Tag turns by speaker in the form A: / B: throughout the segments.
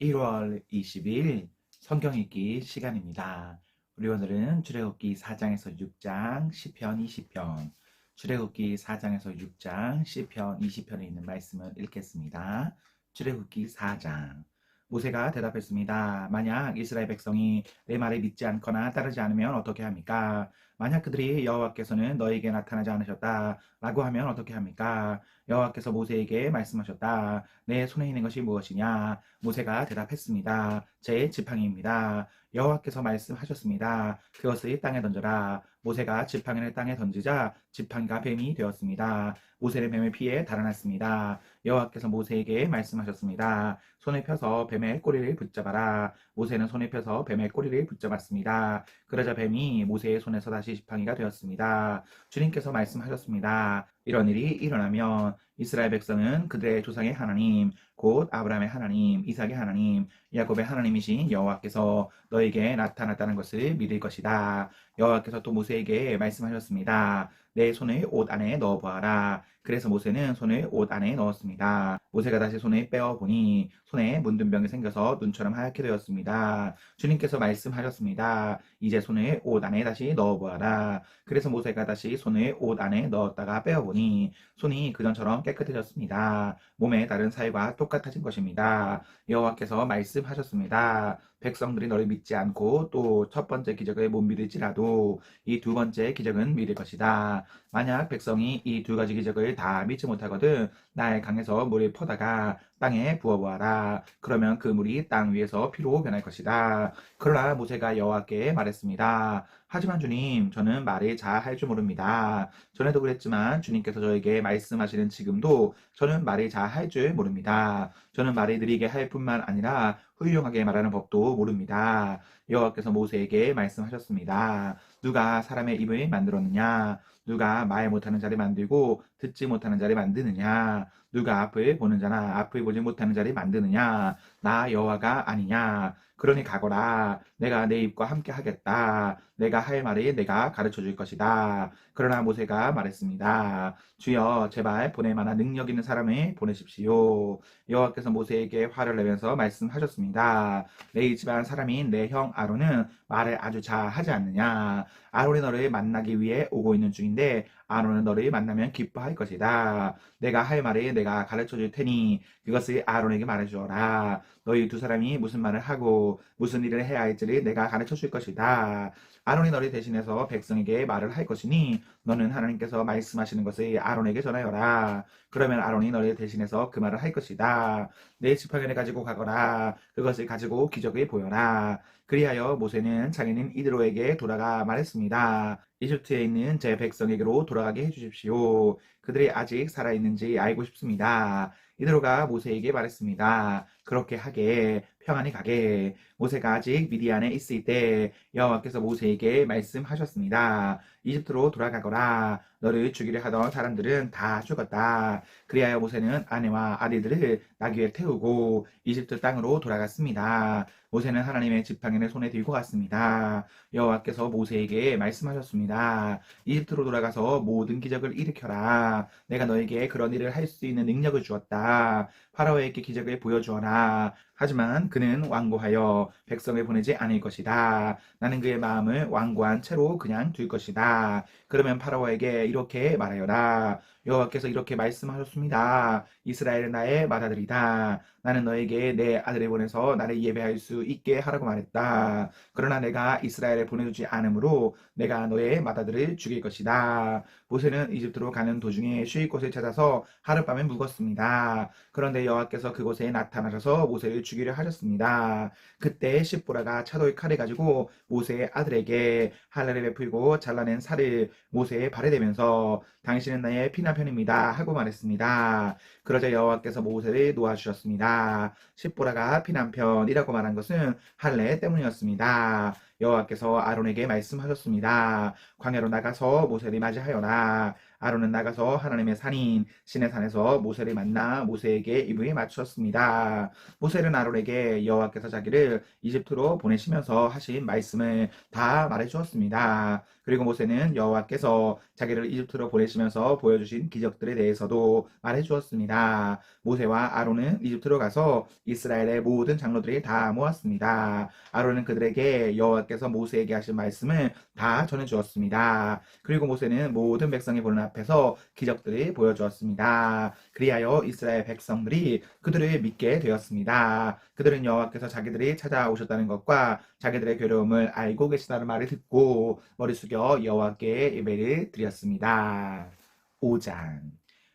A: 1월 20일 성경 읽기 시간입니다. 우리 오늘은 출애굽기 4장에서 6장, 시편 20편, 출애굽기 4장에서 6장, 시편 20편에 있는 말씀을 읽겠습니다. 출애굽기 4장. 모세가 대답했습니다. 만약 이스라엘 백성이 내 말을 믿지 않거나 따르지 않으면 어떻게 합니까? 만약 그들이 여호와께서는 너에게 나타나지 않으셨다 라고 하면 어떻게 합니까? 여호와께서 모세에게 말씀하셨다. 내 손에 있는 것이 무엇이냐? 모세가 대답했습니다. 제 지팡이입니다. 여호와께서 말씀하셨습니다. 그것을 땅에 던져라. 모세가 지팡이를 땅에 던지자 지팡이가 뱀이 되었습니다. 모세는 뱀을 피해 달아났습니다. 여호와께서 모세에게 말씀하셨습니다. 손을 펴서 뱀의 꼬리를 붙잡아라. 모세는 손을 펴서 뱀의 꼬리를 붙잡았습니다. 그러자 뱀이 모세의 손에서 다시 지팡이가 되었습니다. 주님께서 말씀하셨습니다. 이런 일이 일어나면 이스라엘 백성은 그들의 조상의 하나님, 곧 아브라함의 하나님, 이삭의 하나님, 야곱의 하나님이신 여호와께서 너에게 나타났다는 것을 믿을 것이다. 여호와께서 또 모세에게 말씀하셨습니다. 내 손을 옷 안에 넣어 보아라. 그래서 모세는 손을 옷 안에 넣었습니다. 모세가 다시 손을 빼어 보니 손에 문둥병이 생겨서 눈처럼 하얗게 되었습니다. 주님께서 말씀하셨습니다. 이제 손을 옷 안에 다시 넣어 보아라. 그래서 모세가 다시 손을 옷 안에 넣었다가 빼어 보니 손이 그전처럼 깨끗해졌습니다. 몸의 다른 살과 똑같아진 것입니다. 여호와께서 말씀하셨습니다. 백성들이 너를 믿지 않고 또 첫 번째 기적을 못 믿을지라도 이 두 번째 기적은 믿을 것이다. 만약 백성이 이 두 가지 기적을 다 믿지 못하거든 날 강에서 물을 퍼다가 땅에 부어보아라. 그러면 그 물이 땅 위에서 피로 변할 것이다. 그러나 모세가 여호와께 말했습니다. 하지만 주님, 저는 말을 잘 할 줄 모릅니다. 전에도 그랬지만 주님께서 저에게 말씀하시는 지금도 저는 말을 잘 할 줄 모릅니다. 저는 말을 느리게 할 뿐만 아니라 훌륭하게 말하는 법도 모릅니다. 여호와께서 모세에게 말씀하셨습니다. 누가 사람의 입을 만들었느냐? 누가 말 못하는 자를 만들고 듣지 못하는 자를 만드느냐? 누가 앞을 보는 자나 앞을 보지 못하는 자를 만드느냐? 나 여호와가 아니냐? 그러니 가거라. 내가 내 입과 함께 하겠다. 내가 할 말을 내가 가르쳐 줄 것이다. 그러나 모세가 말했습니다. 주여, 제발 보낼 만한 능력 있는 사람을 보내십시오. 여호와께서 모세에게 화를 내면서 말씀하셨습니다. 내 집안 사람인 내 형 아론은 말을 아주 잘 하지 않느냐? 아론이 너를 만나기 위해 오고 있는 중인데 아론은 너를 만나면 기뻐할 것이다. 내가 할 말을 내가 가르쳐 줄 테니 그것을 아론에게 말해 주어라. 너희 두 사람이 무슨 말을 하고 무슨 일을 해야 할지를 내가 가르쳐 줄 것이다. 아론이 너를 대신해서 백성에게 말을 할 것이니 너는 하나님께서 말씀하시는 것을 아론에게 전하여라. 그러면 아론이 너를 대신해서 그 말을 할 것이다. 내 지팡이를 가지고 가거라. 그것을 가지고 기적을 보여라. 그리하여 모세는 장인인 이드로에게 돌아가 말했습니다. 이집트에 있는 제 백성에게로 돌아가게 해주십시오. 그들이 아직 살아있는지 알고 싶습니다. 이드로가 모세에게 말했습니다. 그렇게 하게, 평안히 가게. 모세가 아직 미디안에 있을 때 여호와께서 모세에게 말씀하셨습니다. 이집트로 돌아가거라. 너를 죽이려 하던 사람들은 다 죽었다. 그리하여 모세는 아내와 아들들을 나귀에 태우고 이집트 땅으로 돌아갔습니다. 모세는 하나님의 지팡이를 손에 들고 갔습니다. 여호와께서 모세에게 말씀하셨습니다. 이집트로 돌아가서 모든 기적을 일으켜라. 내가 너에게 그런 일을 할 수 있는 능력을 주었다. 파라오에게 기적을 보여주어라. 하지만 그는 완고하여 백성을 보내지 않을 것이다. 나는 그의 마음을 완고한 채로 그냥 둘 것이다. 그러면 파라오에게 이렇게 말하여라. 여호와께서 이렇게 말씀하셨습니다. 이스라엘은 나의 맏아들이다. 나는 너에게 내 아들을 보내서 나를 예배할 수 있게 하라고 말했다. 그러나 내가 이스라엘을 보내주지 않으므로 내가 너의 맏아들을 죽일 것이다. 모세는 이집트로 가는 도중에 쉴 곳을 찾아서 하룻밤을 묵었습니다. 그런데 여호와께서 그곳에 나타나셔서 모세를 죽이려 하셨습니다. 그때 십보라가 차도의 칼을 가지고 모세의 아들에게 할례를 베풀고 잘라낸 살을 모세의 발에 대면서 당신은 나의 피난편입니다 하고 말했습니다. 그러자 여호와께서 모세를 놓아주셨습니다. 십보라가 피난편이라고 말한 것은 할례 때문이었습니다. 여호와께서 아론에게 말씀하셨습니다. 광야로 나가서 모세를 맞이하여라. 아론은 나가서 하나님의 산인 시내산에서 모세를 만나 모세에게 입을 맞추었습니다. 모세는 아론에게 여호와께서 자기를 이집트로 보내시면서 하신 말씀을 다 말해주었습니다. 그리고 모세는 여호와께서 자기를 이집트로 보내시면서 보여주신 기적들에 대해서도 말해주었습니다. 모세와 아론은 이집트로 가서 이스라엘의 모든 장로들이 다 모았습니다. 아론은 그들에게 여호와께서 모세에게 하신 말씀을 다 전해주었습니다. 그리고 모세는 모든 백성이 보는 앞에서 기적들을 보여주었습니다. 그리하여 이스라엘 백성들이 그들을 믿게 되었습니다. 그들은 여호와께서 자기들이 찾아오셨다는 것과 자기들의 괴로움을 알고 계시다는 말을 듣고 머리 숙여 여호와께 예배를 드렸습니다. 5장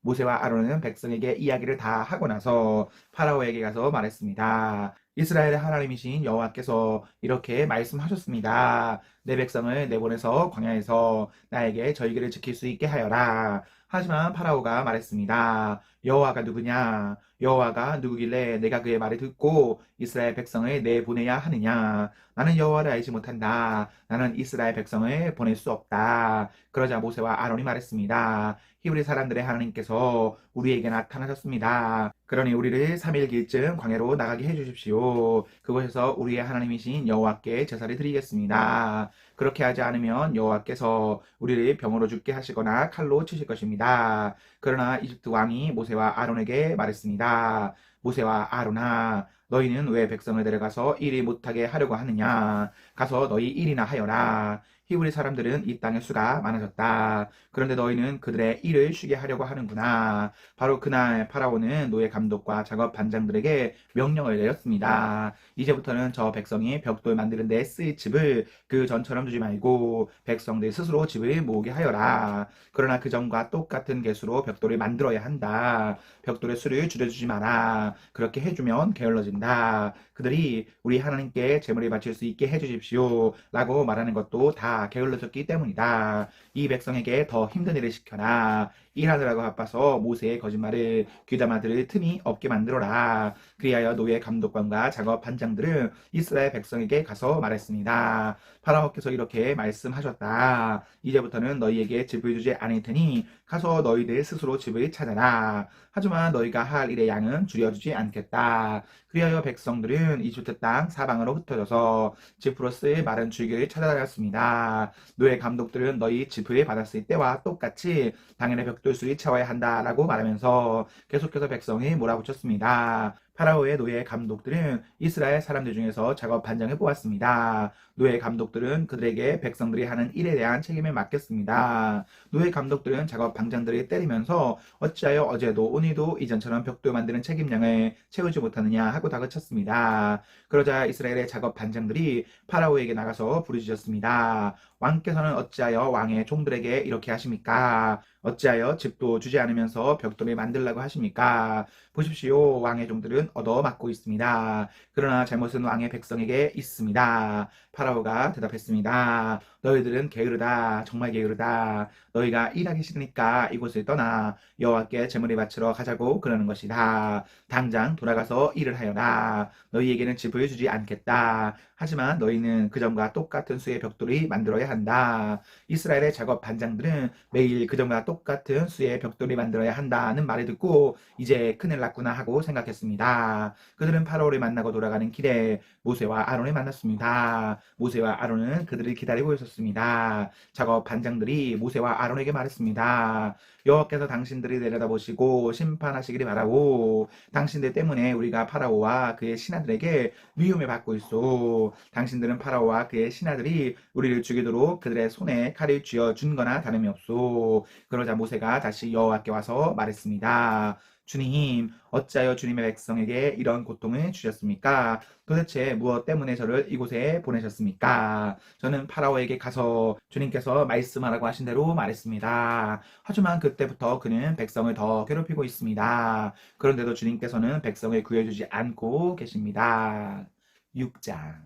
A: 모세와 아론은 백성에게 이야기를 다 하고 나서 파라오에게 가서 말했습니다. 이스라엘의 하나님이신 여호와께서 이렇게 말씀하셨습니다. 내 백성을 내보내서 광야에서 나에게 절기를 지킬 수 있게 하여라. 하지만 파라오가 말했습니다. 여호와가 누구냐? 여호와가 누구길래 내가 그의 말을 듣고 이스라엘 백성을 내보내야 하느냐? 나는 여호와를 알지 못한다. 나는 이스라엘 백성을 보낼 수 없다. 그러자 모세와 아론이 말했습니다. 히브리 사람들의 하나님께서 우리에게 나타나셨습니다. 그러니 우리를 3일길쯤 광야로 나가게 해주십시오. 그곳에서 우리의 하나님이신 여호와께 제사를 드리겠습니다. 그렇게 하지 않으면 여호와께서 우리를 병으로 죽게 하시거나 칼로 치실 것입니다. 그러나 이집트 왕이 모세와 아론에게 말했습니다. 모세와 아론아, 너희는 왜 백성을 데려가서 일이 못하게 하려고 하느냐? 가서 너희 일이나 하여라. 히브리 사람들은 이 땅의 수가 많아졌다. 그런데 너희는 그들의 일을 쉬게 하려고 하는구나. 바로 그날 파라오는 노예 감독과 작업 반장들에게 명령을 내렸습니다. 이제부터는 저 백성이 벽돌 만드는 데 쓰일 집을 그 전처럼 두지 말고 백성들 스스로 집을 모으게 하여라. 그러나 그 전과 똑같은 개수로 벽돌을 만들어야 한다. 벽돌의 수를 줄여주지 마라. 그렇게 해주면 게을러진다. 그들이 우리 하나님께 제물을 바칠 수 있게 해주십시오 라고 말하는 것도 다 게을러졌기 때문이다. 이 백성에게 더 힘든 일을 시켜라. 일하느라고 바빠서 모세의 거짓말을 귀담아 들을 틈이 없게 만들어라. 그리하여 노예 감독관과 작업 반장들은 이스라엘 백성에게 가서 말했습니다. 파라오께서 이렇게 말씀하셨다. 이제부터는 너희에게 집을 주지 않을 테니 가서 너희들 스스로 집을 찾아라. 하지만 너희가 할 일의 양은 줄여주지 않겠다. 그리하여 백성들은 이집트 땅 사방으로 흩어져서 지프로 쓸 마른 줄기를 찾아다녔습니다. 노예 감독들은 너희 지프를 받았을 때와 똑같이 당연히 벽돌수를 채워야 한다라고 말하면서 계속해서 백성이 몰아붙였습니다. 파라오의 노예 감독들은 이스라엘 사람들 중에서 작업 반장을 뽑았습니다. 노예 감독들은 그들에게 백성들이 하는 일에 대한 책임을 맡겼습니다. 노예 감독들은 작업 반장들을 때리면서 어찌하여 어제도 오늘도 이전처럼 벽돌 만드는 책임량을 채우지 못하느냐 하고 다그쳤습니다. 그러자 이스라엘의 작업 반장들이 파라오에게 나가서 부르짖었습니다. 왕께서는 어찌하여 왕의 종들에게 이렇게 하십니까? 어찌하여 집도 주지 않으면서 벽돌을 만들라고 하십니까? 보십시오. 왕의 종들은 얻어맞고 있습니다. 그러나 잘못은 왕의 백성에게 있습니다. 파라오가 대답했습니다. 너희들은 게으르다. 정말 게으르다. 너희가 일하기 싫으니까 이곳을 떠나 여호와께 제물을 바치러 가자고 그러는 것이다. 당장 돌아가서 일을 하여라. 너희에게는 집을 주지 않겠다. 하지만 너희는 그전과 똑같은 수의 벽돌이 만들어야 한다. 이스라엘의 작업 반장들은 매일 그전과 똑같은 수의 벽돌이 만들어야 한다는 말을 듣고 이제 큰일 났구나 하고 생각했습니다. 그들은 파라오를 만나고 돌아가는 길에 모세와 아론을 만났습니다. 모세와 아론은 그들을 기다리고 있었습니다. 작업 반장들이 모세와 아론에게 말했습니다. 여호와께서 당신들을 내려다보시고 심판하시기를 바라고 당신들 때문에 우리가 파라오와 그의 신하들에게 위험을 받고 있어. 당신들은 파라오와 그의 신하들이 우리를 죽이도록 그들의 손에 칼을 쥐어 준 거나 다름이 없소. 그러자 모세가 다시 여호와께 와서 말했습니다. 주님, 어찌하여 주님의 백성에게 이런 고통을 주셨습니까? 도대체 무엇 때문에 저를 이곳에 보내셨습니까? 저는 파라오에게 가서 주님께서 말씀하라고 하신 대로 말했습니다. 하지만 그때부터 그는 백성을 더 괴롭히고 있습니다. 그런데도 주님께서는 백성을 구해주지 않고 계십니다. 6장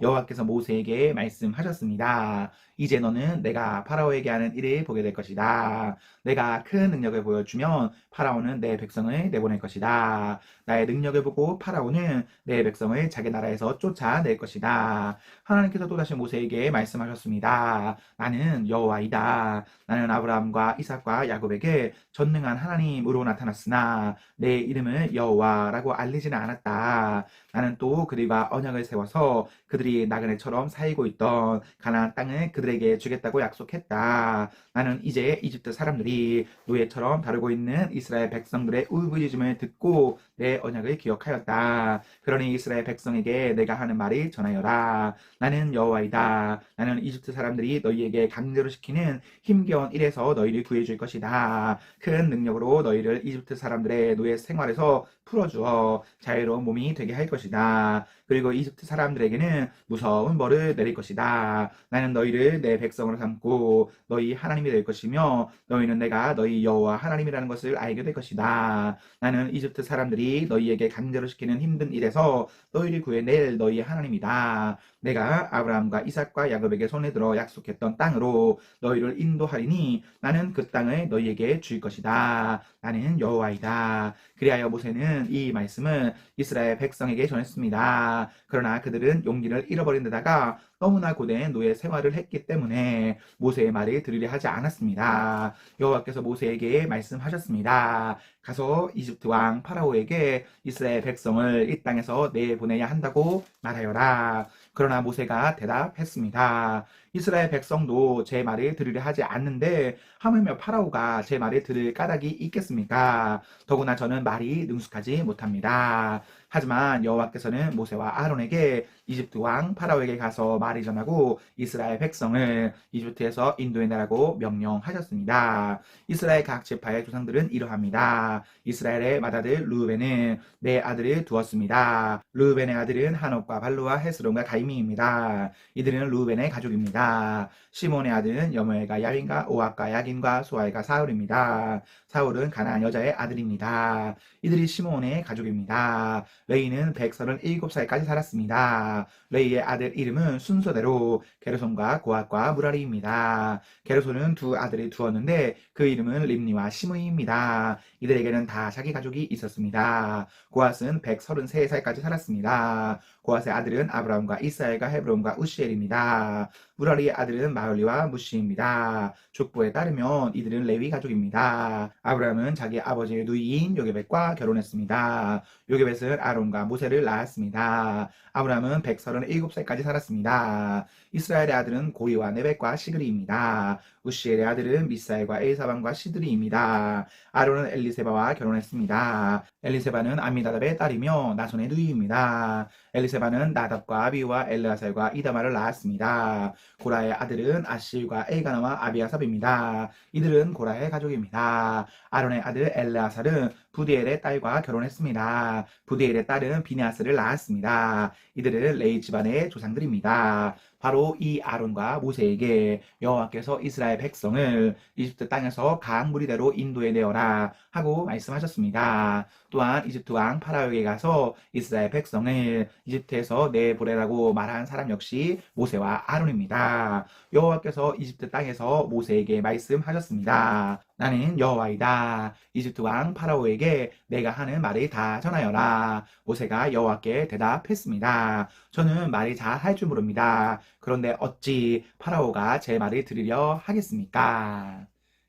A: 여호와께서 모세에게 말씀하셨습니다. 이제 너는 내가 파라오에게 하는 일을 보게 될 것이다. 내가 큰 능력을 보여주면 파라오는 내 백성을 내보낼 것이다. 나의 능력을 보고 파라오는 내 백성을 자기 나라에서 쫓아낼 것이다. 하나님께서 또다시 모세에게 말씀하셨습니다. 나는 여호와이다. 나는 아브라함과 이삭과 야곱에게 전능한 하나님으로 나타났으나 내 이름을 여호와라고 알리지는 않았다. 나는 또 그들과 언약을 세워서 그들이 나그네처럼 살고 있던 가나안 땅을 그들에게 주겠다고 약속했다. 나는 이제 이집트 사람들이 노예처럼 다루고 있는 이스라엘 백성들의 울부짖음을 듣고 내 언약을 기억하였다. 그러니 이스라엘 백성에게 내가 하는 말을 전하여라. 나는 여호와이다. 나는 이집트 사람들이 너희에게 강제로 시키는 힘겨운 일에서 너희를 구해줄 것이다. 큰 능력으로 너희를 이집트 사람들의 노예 생활에서 풀어주어 자유로운 몸이 되게 할 것이다. 그리고 이집트 사람들에게는 무서운 벌을 내릴 것이다. 나는 너희를 내 백성으로 삼고 너희 하나님이 될 것이며 너희는 내가 너희 여호와 하나님이라는 것을 알게 될 것이다. 나는 이집트 사람들이 너희에게 강제로 시키는 힘든 일에서 너희를 구해낼 너희의 하나님이다. 내가 아브라함과 이삭과 야곱에게 손에 들어 약속했던 땅으로 너희를 인도하리니 나는 그 땅을 너희에게 줄 것이다. 나는 여호와이다. 그리하여 모세는 이 말씀을 이스라엘 백성에게 전했습니다. 그러나 그들은 용기를 잃어버린 데다가 너무나 고된 노예 생활을 했기 때문에 모세의 말을 들으려 하지 않았습니다. 여호와께서 모세에게 말씀하셨습니다. 가서 이집트 왕 파라오에게 이스라엘 백성을 이 땅에서 내보내야 한다고 말하여라. 그러나 모세가 대답했습니다. 이스라엘 백성도 제 말을 들으려 하지 않는데 하물며 파라오가 제 말을 들을 까닭이 있겠습니까? 더구나 저는 말이 능숙하지 못합니다. 하지만 여호와께서는 모세와 아론에게 이집트 왕 파라오에게 가서 말을 전하고 이스라엘 백성을 이집트에서 인도해내라고 명령하셨습니다. 이스라엘 각 지파의 조상들은 이러합니다. 이스라엘의 맏아들 르우벤은 네 아들을 두었습니다. 르우벤의 아들은 한옥과 발루와 헤스론과 가이미입니다. 이들은 르우벤의 가족입니다. 시몬의 아들은 여무엘과 야윈과 오압과 야긴과 소알과 사울입니다. 사울은 가나안 여자의 아들입니다. 이들이 시몬의 가족입니다. 레이는 137살까지 살았습니다. 레이의 아들 이름은 순서대로 게르손과 고앗과 무라리입니다. 게르손은 두 아들을 두었는데 그 이름은 림니와 시므이입니다. 이들에게는 다 자기 가족이 있었습니다. 고앗은 133살까지 살았습니다. 고앗의 아들은 아브라함과 이스라엘과 헤브론과 우시엘입니다. 무라리의 아들은 마흘리와 무시입니다. 족보에 따르면 이들은 레위 가족입니다. 아브라함은 자기 아버지의 누이인 요게벳과 결혼했습니다. 요게벳은 아론과 모세를 낳았습니다. 아브라함은 137살까지 살았습니다. 이스라엘의 아들은 고리와 네벳과 시그리입니다. 우시엘의 아들은 미사엘과 엘사반과 시드리입니다. 아론은 엘리세바와 결혼했습니다. 엘리세바는 암미나답의 딸이며 나손의 누이입니다. 엘리세바는 나답과 아비우와 엘르아살과 이다마를 낳았습니다. 고라의 아들은 아시일과 엘가나와 아비아삽입니다. 이들은 고라의 가족입니다. 아론의 아들 엘르아살은 부디엘의 딸과 결혼했습니다. 부디엘의 딸은 비네아스를 낳았습니다. 이들은 레이 집안의 조상들입니다. 바로 이 아론과 모세에게 여호와께서 이스라엘 백성을 이집트 땅에서 각 무리대로 인도해 내어라 하고 말씀하셨습니다. 또한 이집트 왕 파라오에게 가서 이스라엘 백성을 이집트에서 내보내라고 말한 사람 역시 모세와 아론입니다. 여호와께서 이집트 땅에서 모세에게 말씀하셨습니다. 나는 여호와이다. 이집트 왕 파라오에게 내가 하는 말을 다 전하여라. 모세가 여호와께 대답했습니다. 저는 말을 잘 할 줄 모릅니다. 그런데 어찌 파라오가 제 말을 들으려 하겠습니까?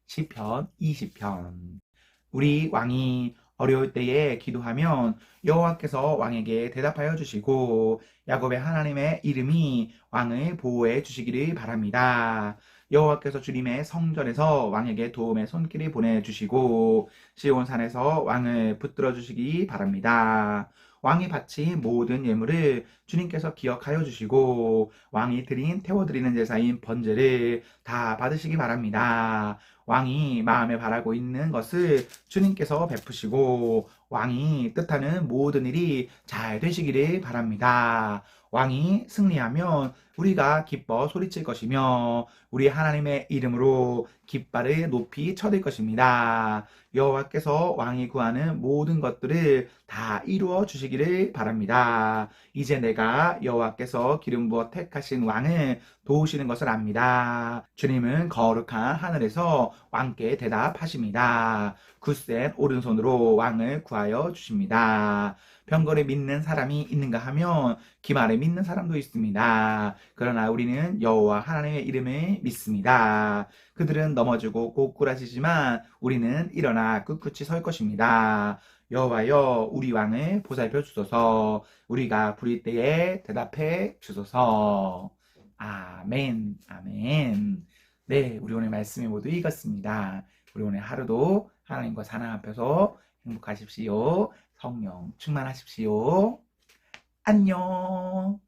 A: 시편 20편. 우리 왕이 어려울 때에 기도하면 여호와께서 왕에게 대답하여 주시고 야곱의 하나님의 이름이 왕을 보호해 주시기를 바랍니다. 여호와께서 주님의 성전에서 왕에게 도움의 손길을 보내주시고 시온산에서 왕을 붙들어 주시기 바랍니다. 왕이 바친 모든 예물을 주님께서 기억하여 주시고 왕이 태워드리는 제사인 번제를 다 받으시기 바랍니다. 왕이 마음에 바라고 있는 것을 주님께서 베푸시고 왕이 뜻하는 모든 일이 잘 되시기를 바랍니다. 왕이 승리하면 우리가 기뻐 소리칠 것이며 우리 하나님의 이름으로 깃발을 높이 쳐들 것입니다. 여호와께서 왕이 구하는 모든 것들을 다 이루어 주시기를 바랍니다. 이제 내가 여호와께서 기름 부어 택하신 왕을 도우시는 것을 압니다. 주님은 거룩한 하늘에서 왕께 대답하십니다. 굳센 오른손으로 왕을 구하여 주십니다. 병거를 믿는 사람이 있는가 하면 기말을 믿는 사람도 있습니다. 그러나 우리는 여호와 하나님의 이름을 믿습니다. 그들은 넘어지고 고꾸라지지만 우리는 일어나 꿋꿋이 설 것입니다. 여호와여 우리 왕을 보살펴 주소서. 우리가 부를 때에 대답해 주소서. 아멘, 아멘. 네, 우리 오늘 말씀이 모두 읽었습니다. 우리 오늘 하루도 하나님과 사랑 앞에서 행복하십시오. 성령 충만하십시오. 안녕.